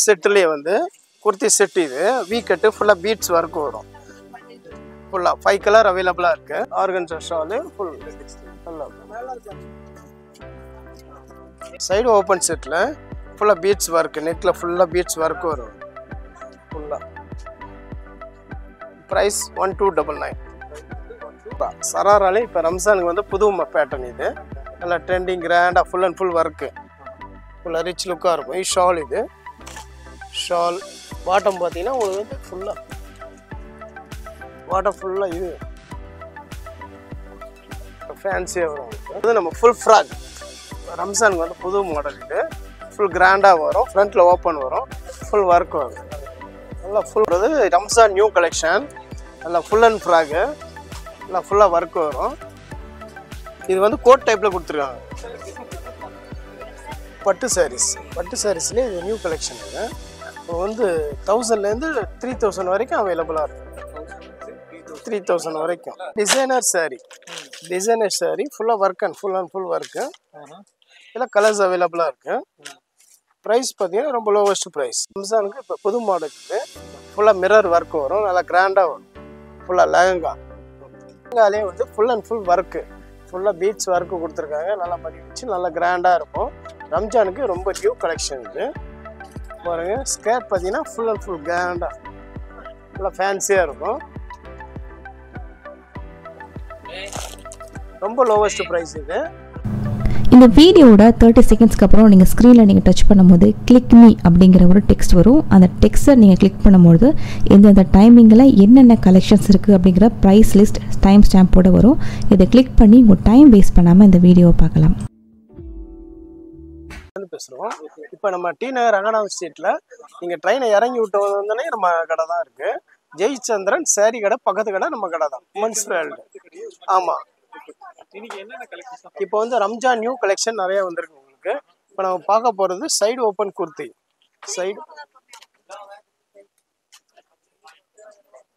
செட்டுலேயே வந்து குர்த்தி செட் இது வீ கட்டு ஃபுல்லாக பீட்ஸ் ஒர்க் வரும் ஃபுல்லாக 5 கலர் அவைலபிளாக இருக்குது organza shawl full side open செட்டில் ஃபுல்லாக பீட்ஸ் ஒர்க்கு நெக்கில் ஃபுல்லாக பீட்ஸ் ஒர்க் வரும் ஃபுல்லாக ப்ரைஸ் 1299 சராராலே இப்போ ரம்ஜானுக்கு வந்து புது பேட்டர்ன் இது நல்லா ட்ரெண்டிங் கிராண்டாக ஃபுல் அண்ட் ஃபுல் ஒர்க்கு ஃபுல்லாக ரிச் லுக்காக இருக்கும் இது ஷால் இது ஷால் பாட்டம் பார்த்தீங்கன்னா உங்களுக்கு வந்து ஃபுல்லாக பாட்டம் ஃபுல்லாக இது ஃபேன்சியாக வரும் இது நம்ம ஃபுல் ஃப்ராக் ரம்ஜானுக்கு வந்து புது மாடல் இது ஃபுல் கிராண்டாக வரும் ஃப்ரண்ட்டில் ஓப்பன் வரும் ஃபுல் ஒர்க் வரும் நல்லா ஃபுல் ரம்ஜான் நியூ கலெக்ஷன் நல்லா ஃபுல் அண்ட் ஃப்ராகு நல்லா ஃபுல்லாக ஒர்க் வரும் இது வந்து கோட் டைப்பில் கொடுத்துருக்காங்க பட்டு சாரீஸ்லேயே இது நியூ கலெக்ஷன் இது இப்போ வந்து 1000லேருந்து 3000 வரைக்கும் அவைலபிளாக இருக்கும் 3000 வரைக்கும் டிசைனர் சாரீ ஃபுல்லாக ஒர்க் அண்ட் ஃபுல் ஒர்க்கு இதில் கலர்ஸ் அவைலபிளாக இருக்குது ப்ரைஸ் பார்த்தீங்கன்னா ரொம்ப லோவஸ்ட் ப்ரைஸ் ரம்ஜானுக்கு இப்போ புது மாடலுக்கு ஃபுல்லாக மிரர் ஒர்க் வரும் நல்லா கிராண்டாக வரும் ஃபுல்லாக லெஹங்காலே வந்து ஃபுல் அண்ட் ஃபுல் ஒர்க்கு ஃபுல்லாக பீட்ஸ் ஒர்க்கு கொடுத்துருக்காங்க நல்லா பண்ணி வச்சு நல்லா கிராண்டாக இருக்கும் ரம்ஜானுக்கு ரொம்ப நியூ கலெக்ஷன் இது பாருங்க ஸ்கேர்ட் பார்த்தீங்கன்னா ஃபுல் அண்ட் ஃபுல் கிராண்டாக நல்லா ஃபேன்சியாக இருக்கும் ரொம்ப லோவஸ்ட் ப்ரைஸ் இது இந்த வீடியோட 30 செகண்ட்ஸ்க்கு அப்புறம் நீங்கள் ஸ்க்ரீனில் நீங்கள் டச் பண்ணும்போது கிளிக் மீ அப்படிங்கிற ஒரு டெக்ஸ்ட் வரும் அந்த டெக்ஸ்ட்டை நீங்கள் கிளிக் பண்ணும்போது எந்தெந்த டைமிங்கில் என்னென்ன கலெக்ஷன்ஸ் இருக்குது அப்படிங்கிற ப்ரைஸ் லிஸ்ட் டைம் ஸ்டாம்போட வரும் இதை கிளிக் பண்ணி உங்கள் டைம் வேஸ்ட் பண்ணாமல் இந்த வீடியோவை பார்க்கலாம் பேசுகிறோம் இப்போ நம்ம டி நகர் ரங்கநாதன் ஸ்ட்ரீட்டில் நீங்கள் ட்ரெயினை இறங்கி விட்டு வந்தோடனே நம்ம கடை தான் இருக்குது ஜெயச்சந்திரன் சாரி கடை பக்கத்து கடை நம்ம கடை தான் உமன்ஸ் வேர்ல்டு ஆமாம் இப்போ வந்து ரம்ஜான் நியூ கலெக்ஷன் நிறைய வந்திருக்கு உங்களுக்கு இப்போ நம்ம பார்க்க போகிறது side open kurti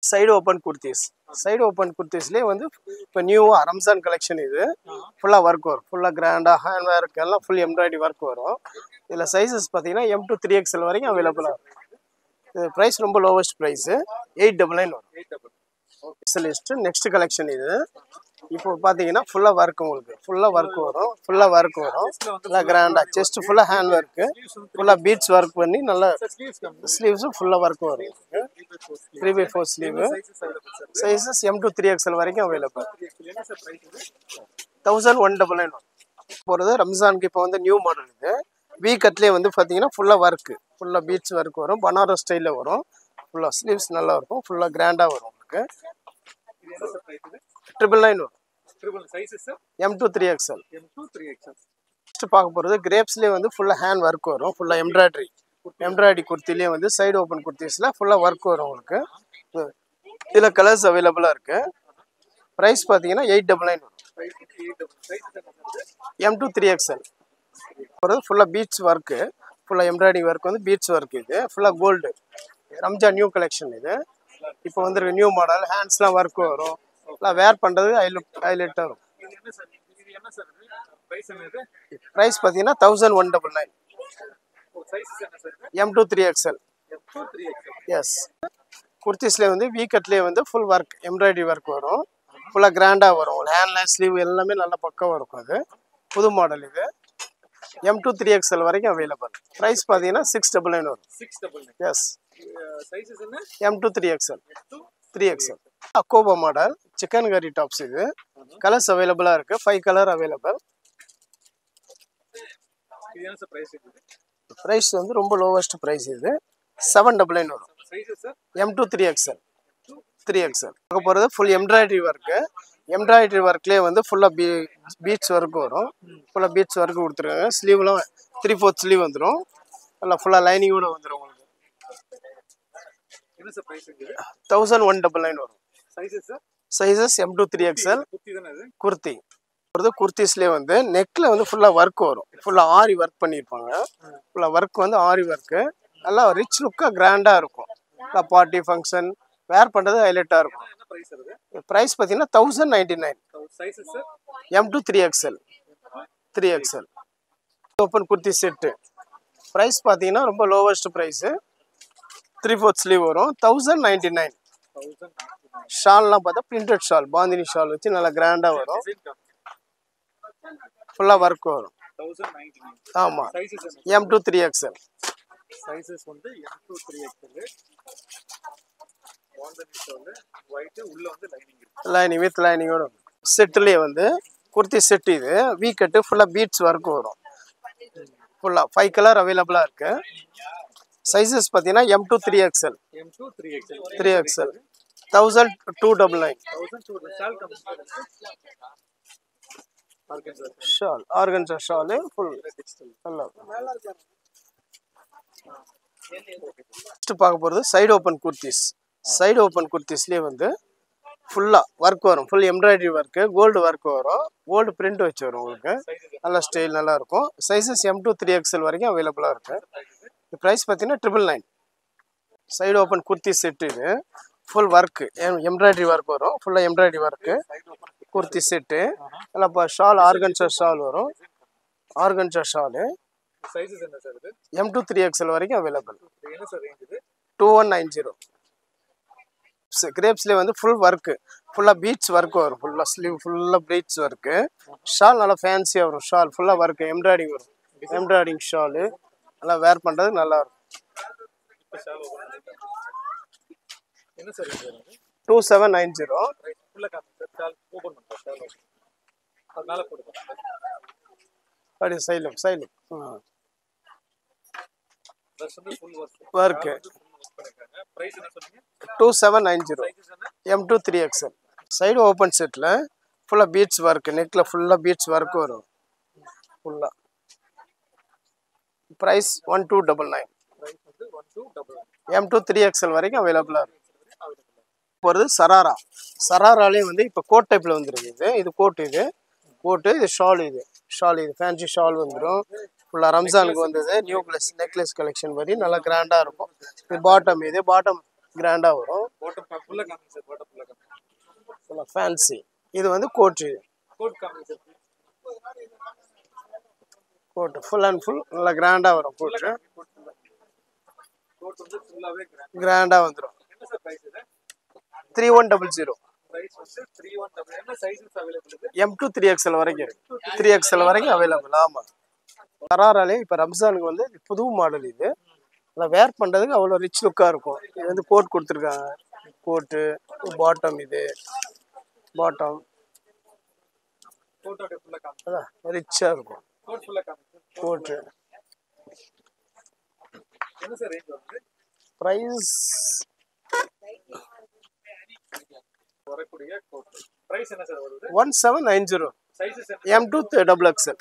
side open குர்த்திஸ்லேயே வந்து இப்போ நியூவாக ரம்ஜான் கலெக்ஷன் இது ஃபுல்லாக ஒர்க் வரும் ஃபுல்லாக கிராண்டாக ஹேண்ட் ஒர்க் எல்லாம் ஃபுல் எம்ப்ராய்டரி ஒர்க் வரும் இதில் சைஸஸ் பார்த்தீங்கன்னா M to 3XL வரைக்கும் அவைலபிளாக இருக்கும் இது ப்ரைஸ் ரொம்ப லோவஸ்ட் ப்ரைஸு 899 வரும் ஸ்பெஷலிஸ்ட்டு நெக்ஸ்ட் கலெக்ஷன் இது இப்போ பார்த்தீங்கன்னா ஃபுல்லாக ஒர்க் உங்களுக்கு ஃபுல்லாக ஒர்க் வரும் நல்லா கிராண்டாக செஸ்ட் ஃபுல்லாக ஹேண்ட் ஒர்க்கு ஃபுல்லாக பீட்ஸ் ஒர்க் பண்ணி நல்லா ஸ்லீவ்ஸும் ஃபுல்லாக ஒர்க் வரும் 3/4 sleeve sizes M to 3XL வரைக்கும் அவைலபிள் 1199 போகிறது ரம்ஜானுக்கு இப்போ வந்து நியூ மாடல் இது வீ கட்லேயே வந்து பார்த்தீங்கன்னா ஃபுல்லாக ஒர்க்கு ஃபுல்லாக பீட்ஸ் ஒர்க் வரும் பனாரஸ் ஸ்டைலில் வரும் ஃபுல்லாக ஸ்லீவ்ஸ் நல்லா இருக்கும் ஃபுல்லாக கிராண்டாக வரும் உங்களுக்கு 999 வரும் M to 3XL நெக்ஸ்ட் பார்க்க போகிறது கிரேப்ஸ்லேயே வந்து ஃபுல்லாக ஹேண்ட் ஒர்க் வரும் ஃபுல்லாக எம்ப்ராய்டரி குர்த்திலேயே வந்து சைடு ஓப்பன் குர்த்திஸில் ஃபுல்லாக ஒர்க் வரும் உங்களுக்கு இதில் கலர்ஸ் அவைலபிளாக இருக்குது ப்ரைஸ் பார்த்தீங்கன்னா 899 வரும் M to 3XL போகிறது ஃபுல்லாக பீட்ஸ் ஒர்க்கு ஃபுல்லாக எம்ப்ராய்டரி ஒர்க் வந்து பீட்ஸ் ஒர்க் இது ஃபுல்லாக கோல்டு ரம்ஜான் நியூ கலெக்ஷன் இது இப்போ வந்துருக்கு நியூ மாடல் ஹேண்ட்ஸ்லாம் ஒர்க் வரும் எல்லாம் வேர் பண்ணுறது ஹைலைட்டாக இருக்கும் ப்ரைஸ் பார்த்தீங்கன்னா 1199 M to 3XL எஸ் குர்த்திஸ்லேயே வந்து வீ கட்லேயே வந்து ஃபுல் ஒர்க் எம்ப்ராய்டரி ஒர்க் வரும் ஃபுல்லாக கிராண்டாக வரும் ஹேண்ட்லாம் ஸ்லீவ் எல்லாமே நல்லா பக்கமாக இருக்கும் அது புது மாடல் இது M to 3XL வரைக்கும் அவைலபிள் ப்ரைஸ் பார்த்தீங்கன்னா 699 வரும் எஸ் M to 3XL அக்கோபா மாடல் சிக்கன் கறி டாப்ஸ் இது கலர்ஸ் அவைலபிளாக இருக்குது 5 கலர் அவைலபிள் ப்ரைஸ் வந்து ரொம்ப லோவஸ்ட் ப்ரைஸ் இது 799 வரும் M to 3XL பார்க்க போகிறது ஃபுல் எம்ப்ராய்டரி ஒர்க்லேயே வந்து ஃபுல்லாக பீட்ஸ் ஒர்க் வரும் ஃபுல்லாக பீட்ஸ் ஒர்க் கொடுத்துருக்காங்க ஸ்லீவ்லாம் 3/4 ஸ்லீவ் வந்துடும் நல்லா ஃபுல்லாக லைனிங்கோட வந்துடும் உங்களுக்கு 1199 வரும் sizes M to 3XL kurti குர்த்திஸ்லேயே வந்து நெக்கில் வந்து ஃபுல்லாக ஒர்க் வரும் ஃபுல்லாக ஆரி ஒர்க் பண்ணியிருப்பாங்க ஃபுல்லாக ஒர்க் வந்து ஆரி ஒர்க்கு நல்லா ரிச் லுக்காக கிராண்டாக இருக்கும் நல்லா பார்ட்டி ஃபங்க்ஷன் வேர் பண்ணுறது ஹைலைட்டாக இருக்கும் ப்ரைஸ் பார்த்தீங்கன்னா 1099 M to 3XL ஓப்பன் குர்த்தி செட்டு ப்ரைஸ் பார்த்தீங்கன்னா ரொம்ப லோவஸ்ட் ப்ரைஸு. 3/4 ஸ்லீவ் வரும். 1099. ஷால்லாம் பார்த்தா பிரிண்டட் ஷால், பாந்தினி ஷால் வச்சு நல்லா கிராண்டாக வரும். ஃபுல்லாக ஒர்க் வரும். ஆமாம். M2 3XL. சைஸஸ் வந்து M2 3XL. Bandhani shawl white, உள்ள வந்து லைனிங் இருக்கு. லைனிங் வித் லைனிங்கோட செட்டுலேயே வந்து குர்த்தி செட். இது வீ கட்டு ஃபுல்லாக பீட்ஸ் ஒர்க் வரும். ஃபுல்லாக 5 கலர் அவைலபிளாக இருக்குது. சைஸஸ் பார்த்தீங்கன்னா M2 3XL. M2 3XL. 3XL 1299. Shawl organza shawl full நல்லா நெக்ஸ்ட் பார்க்க போகிறது side open kurtis. Side open குர்த்திஸ்லேயே வந்து ஃபுல்லாக ஒர்க் வரும். Full embroidery work, gold work வரும், கோல்டு பிரிண்ட் வச்சு வரும். உங்களுக்கு நல்லா ஸ்டைல் நல்லாயிருக்கும். சைஸஸ் M2 3XL வரைக்கும் அவைலபிளாக இருக்குது. இந்த ப்ரைஸ் பார்த்தீங்கன்னா 999. Side open kurti set. இது ஃபுல் ஒர்க்கு, எம்ப்ராய்டரி ஒர்க் வரும். ஃபுல்லாக எம்ப்ராய்டரி ஒர்க்கு குர்த்தி செட்டு. நல்லா இப்போ ஷால் ஆர்கன்சா ஷால் வரும். ஆர்கன்சா ஷாலு சைஸஸ் என்ன சார் இது? M2 3XL வரைக்கும் அவைலபிள். என்ன சார் ரேஞ்ச் இது? 2190. கிரேப்ஸ்லேயே வந்து ஃபுல் ஒர்க்கு, ஃபுல்லாக பீட்ஸ் ஒர்க் வரும். ஃபுல்லாக ஸ்லீவ் ஃபுல்லாக பீட்ஸ் ஒர்க்கு. ஷால் நல்லா ஃபேன்சியாக வரும். ஷால் ஃபுல்லாக ஒர்க்கு, எம்ப்ராய்டிங் வரும். எம்ப்ராய்டிங் ஷாலு நல்லா வேர் பண்ணுறதுக்கு நல்லாயிருக்கும். என்ன சார் ரேஞ்ச் வருது? 2790. ஃபுல்லா காமிங்க சார். ஷால் ஓபன் பண்ணுங்க ஷால். அது மேல போடுங்க. அப்படி சைலும் ட்ரெஸ் வந்து ஃபுல் ஒர்க்கு. பண்ணிருக்காங்க. பிரைஸ் என்ன சொன்னீங்க? 2790. சைஸஸ் என்ன? M2 3XL. சைடு ஓப்பன் செட்டில் ஃபுல்லாக பீட்ஸ் ஒர்க்கு, நெக்கில் ஃபுல்லாக பீட்ஸ் ஒர்க் வரும். ஃபுல்லாக ப்ரைஸ் 1299. பிரைஸ் வந்து 1299. M2 3XL வரைக்கும் அவைலபிளாக இருக்குது. போகிறது சராரா. சராராலே வந்து இப்போ கோட் டைப்பில் வந்துருக்கு. இது கோட்டு, இது கோட்டு, இது ஷால். இது ஃபேன்சி ஷால் வந்துடும். ஃபுல்லாக ரம்ஜானுக்கு வந்தது. நியூ நெக்லஸ் கலெக்ஷன் மாதிரி நல்லா கிராண்டாக இருக்கும். இது பாட்டம், இது பாட்டம் கிராண்டாக வரும். பாட்டம் ஃபுல்லா காமிங்க சார். பாட்டம் ஃபுல்லா காமிங்க. ஃபுல்லாக ஃபேன்சி. இது வந்து கோட்டு. கோட் காமிங்க sir. Coat full and full நல்லா கிராண்டாக வரும். கோட்டு கோட் வந்து ஃபுல்லாவே கிராண்டாக வந்துடும். என்ன சார் பிரைஸ் இது? 3100. பிரைஸ் வந்து 3199. என்ன சைஸஸ் அவேலபிள் இருக்கு? M2 3XL வரைக்கும் இருக்கு. 3XL வரைக்கும் அவைலபிள். ஆமாம். சராராலே இப்போ ரம்ஜானுக்கு வந்து புது மாடல். இது நல்லா வேர் பண்ணுறதுக்கு அவ்வளோ ரிச் லுக்காக இருக்கும். இது வந்து கோட் கொடுத்துருக்காங்க. கோட்டு பாட்டம், இது பாட்டம் கோட் ஃபுல்லா காமிங்க. அதான் ரிச்சாக இருக்கும். கோட் ஃபுல்லா காமிங்க. கோட்டு என்ன சார் ரேஞ்ச் வருது? ப்ரைஸ் வரக்கூடிய கோட் பிரைஸ் என்ன சார் வருது? 1790. சைஸஸ் என்ன? M2 XXL.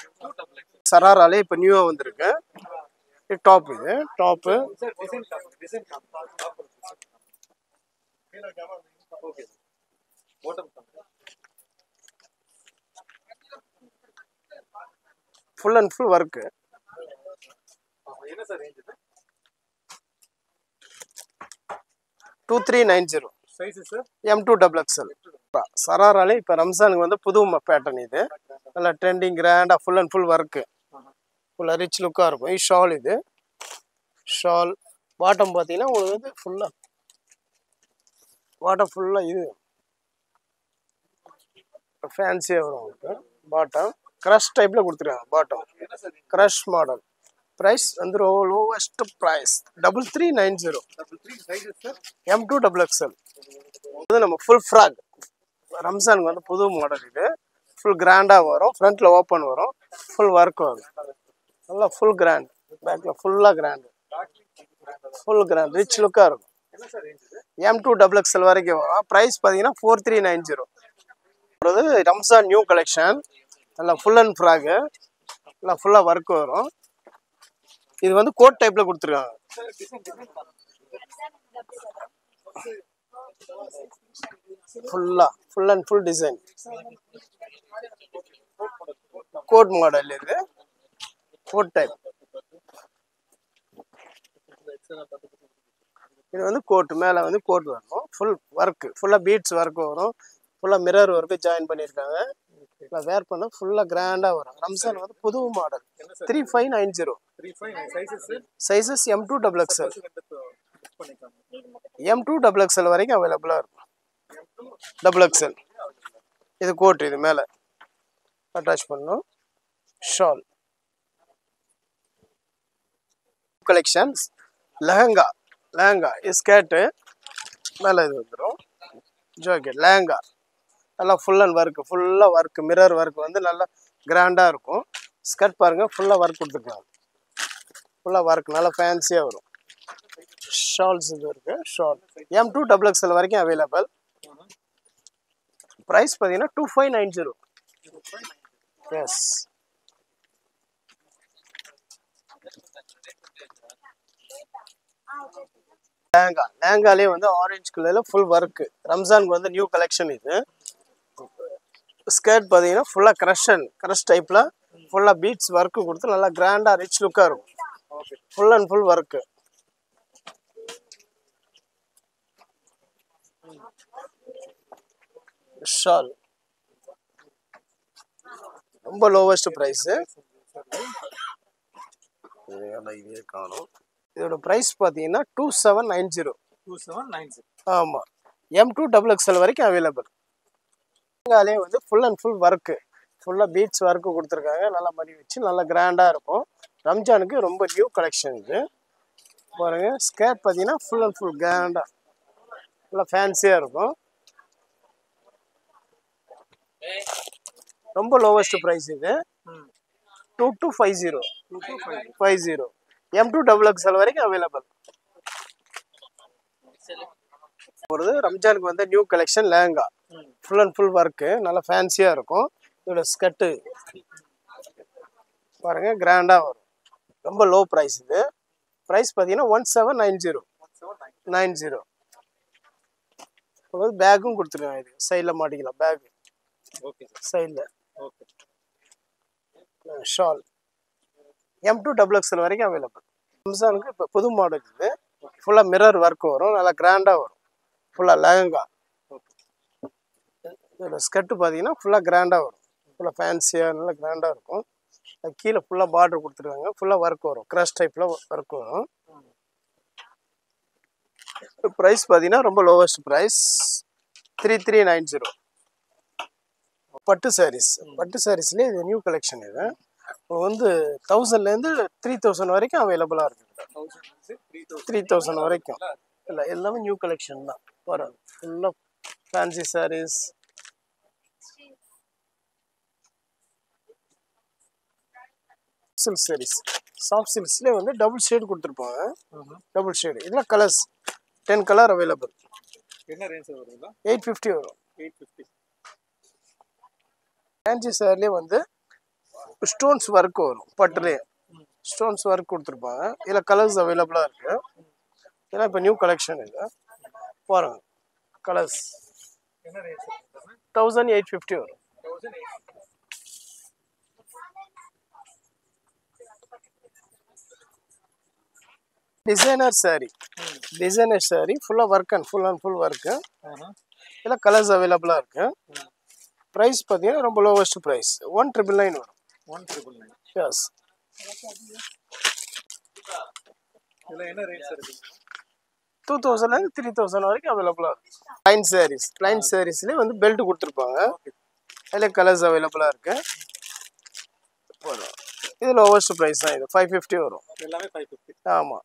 சராராலே இப்போ நியூவாக வந்திருக்கு. இது டாப். இது டாப்பு சார் டிசைன் காமிங்க. ஓகே. பாட்டம் காமிங்க. Full and full work. என்ன சார் ரேஞ்ச் இது? 2390. Sizes sir? M2 XXL. சராராலே இப்போ ரம்ஜானுக்கு வந்து புது பேட்டர்ன். இது நல்லா ட்ரெண்டிங் கிராண்டாக ஃபுல் அண்ட் ஃபுல் ஒர்க்கு, ஃபுல்லாக ரிச் லுக்காக இருக்கும். இது ஷால். இது ஷால் பாட்டம் பார்த்தீங்கன்னா உங்களுக்கு வந்து ஃபுல்லாக பாட்டம் ஃபுல்லாக இது ஃபேன்சியாக வரும். உங்களுக்கு பாட்டம் க்ரஷ் டைப்பில் கொடுத்துருக்காங்க. Bottom crush model. ப்ரைஸ் வந்து lowest price 3390. Sizes sir? M2 XXL. இது நம்ம ஃபுல் ஃப்ராக் ரம்ஜானுக்கு வந்து புது மாடல். இது ஃபுல் கிராண்டாக வரும். ஃப்ரண்ட்டில் ஓப்பன் வரும். ஃபுல் ஒர்க் வரும். நல்லா ஃபுல் கிராண்ட். பேக்கில் ஃபுல்லாக கிராண்டு, ஃபுல் கிராண்ட் ரிச் லுக்காக இருக்கும். என்ன சார் ரேஞ்ச் இது? M2 XXL வரைக்கும் வரும். ப்ரைஸ் பார்த்தீங்கன்னா 4390. Ramzan new collection. நல்லா ஃபுல் அண்ட் ஃப்ராகு, நல்லா ஃபுல்லாக ஒர்க் வரும். இது வந்து கோட் டைப்பில் கொடுத்துருக்காங்க. ஃபுல்லாக full and full design code model. இது கோட் டைப். இது வந்து கோட் மேலே வந்து கோட் வரணும். ஃபுல் ஒர்க்கு, ஃபுல்லாக பீட்ஸ் ஒர்க் வரும். ஃபுல்லாக மிரர் ஒர்க்கு ஜாயின் பண்ணியிருக்காங்க. இல்லை வேர் பண்ண ஃபுல்லாக கிராண்டாக வரும். ரம்ஜான் வந்து புது மாடல் 3590. 35 sizes M2XXL. M2XXL வரைக்கும் அவைலபிளாக இருக்கும். XXL இது கோட், இது மேலே அட்டாச் பண்ணணும். Shawl collections. லெஹங்கா இது ஸ்கர்ட்டு மேலே இது வந்துடும். ஜாக்கெட் லெஹங்கா நல்லா ஃபுல் அண்ட் ஒர்க்கு, ஃபுல்லாக ஒர்க்கு, மிரர் ஒர்க் வந்து நல்லா கிராண்டாக இருக்கும். ஸ்கர்ட் பாருங்கள் ஃபுல்லாக ஒர்க் கொடுத்துருக்காங்க. ஃபுல்லாக ஒர்க் நல்லா ஃபேன்சியாக வரும். ஷால்ஸ் இது இருக்குது. ஷால் M2XXL வரைக்கும் அவைலபிள். ப்ரைஸ் பார்த்தீங்கன்னா 2590. எஸ். லேங்காலே வந்து ஆரஞ்சு கலரில் ஃபுல் ஒர்க்கு. ரம்ஜானுக்கு வந்து நியூ கலெக்ஷன் இது. ஸ்கர்ட் பார்த்தீங்கன்னா ஃபுல்லாக க்ரஷ் டைப்பில் ஃபுல்லாக பீட்ஸ் ஒர்க்கு கொடுத்து நல்லா கிராண்டாக ரிச் லுக்காக இருக்கும். Full and full work. Shawl ரொம்ப லோவஸ்ட் ப்ரைஸு. இதே காணும். இதோட ப்ரைஸ் பார்த்தீங்கன்னா 2790. ஆமாம். M2XXL வரைக்கும் அவைலபிள். லெஹங்காலே வந்து ஃபுல் அண்ட் ஃபுல் ஒர்க்கு, ஃபுல்லாக பீட்ஸ் ஒர்க்கு கொடுத்துருக்காங்க. நல்லா மணி வச்சு நல்லா கிராண்டாக இருக்கும். ரம்ஜானுக்கு ரொம்ப நியூ கலெக்ஷன் இது. பாருங்க ஸ்கர்ட் பார்த்தீங்கன்னா ஃபுல் அண்ட் ஃபுல் கிராண்டாக நல்லா ஃபேன்சியாக இருக்கும். ரொம்ப லோவஸ்ட் ப்ரைஸ் இது. 2250. M2XXL வரைக்கும் அவைலபிள். ஒரு ரம்ஜானுக்கு வந்து new collection lehenga full and full work நல்லா ஃபேன்சியாக இருக்கும். இதோட ஸ்கர்ட்டு பாருங்க கிராண்டாக வரும். ரொம்ப லோ ப்ரைஸ் இது. ப்ரைஸ் பார்த்தீங்கன்னா 1790. பேக்கும் கொடுத்துருக்காங்க. இது சைடில் மாட்டிக்கலாம் பேக். சைடில் ஷால் M2XXL வரைக்கும் அவைலபிள். ரம்ஜானுக்கு இப்போ புது மாடல் இது. ஃபுல்லாக மிரர் ஒர்க் வரும். நல்லா கிராண்டாக வரும். ஃபுல்லாக லெஹங்கா. இதோட ஸ்கர்ட்டு பார்த்தீங்கன்னா ஃபுல்லாக கிராண்டாக வரும். ஃபுல்லாக ஃபேன்சியாக நல்லா கிராண்டாக இருக்கும். அது கீழே ஃபுல்லாக பார்டர் கொடுத்துருக்காங்க. ஃபுல்லாக ஒர்க் வரும். க்ரஷ் டைப்பில் ஒர்க் வரும். ப்ரைஸ் பார்த்தீங்கன்னா ரொம்ப லோவஸ்ட் ப்ரைஸ் 3390. பட்டு சாரீஸ்லேயே இது நியூ கலெக்ஷன். இது இப்போ வந்து 1000லேருந்து 3000 வரைக்கும் அவைலபிளாக இருக்குது. 3000 வரைக்கும் இல்லை, எல்லாமே நியூ கலெக்ஷன் தான். வரும் ஃபுல்லாக fancy saris. Silk saris, soft சில்க்ஸ்லேயே வந்து டபுள் ஷேடு கொடுத்துருப்பாங்க. டபுள் ஷேடு இதில் கலர்ஸ் 10 கலர் அவைலபிள். என்ன ரேஞ்ச் வருங்களா? 850 வரும். 850. ஃபேன்சி சாரிலே வந்து ஸ்டோன்ஸ் ஒர்க் வரும். பட்டுலேயே ஸ்டோன்ஸ் ஒர்க் கொடுத்துருப்பாங்க. இதில் கலர்ஸ் அவைலபிளாக இருக்குது. ஏன்னா இப்போ நியூ கலெக்ஷன் இது. பாருங்க கலர்ஸ். என்ன ரேஞ்ச்? 1850 வரும். டிசைனர் சாரி ஃபுல்லாக ஒர்க் அண்ட் ஃபுல் ஒர்க்கு. இதில் கலர்ஸ் அவைலபிளாக இருக்குது. ப்ரைஸ் பார்த்தீங்கன்னா ரொம்ப லோவஸ்ட் ப்ரைஸ் 1999 வரும். 1999. எஸ். இதில் என்ன ரேஞ்ச் இருக்குது? 2000லேருந்து 3000 வரைக்கும் அவைலபிளாக இருக்கும். ப்ளைன் சாரீஸ்லேயே வந்து பெல்ட் கொடுத்துருப்பாங்க. அதில் கலர்ஸ் அவைலபிளாக இருக்குது. இது லோவஸ்ட் ப்ரைஸ் தான். இது 550 வரும். எல்லாமே 550. ஆமாம்.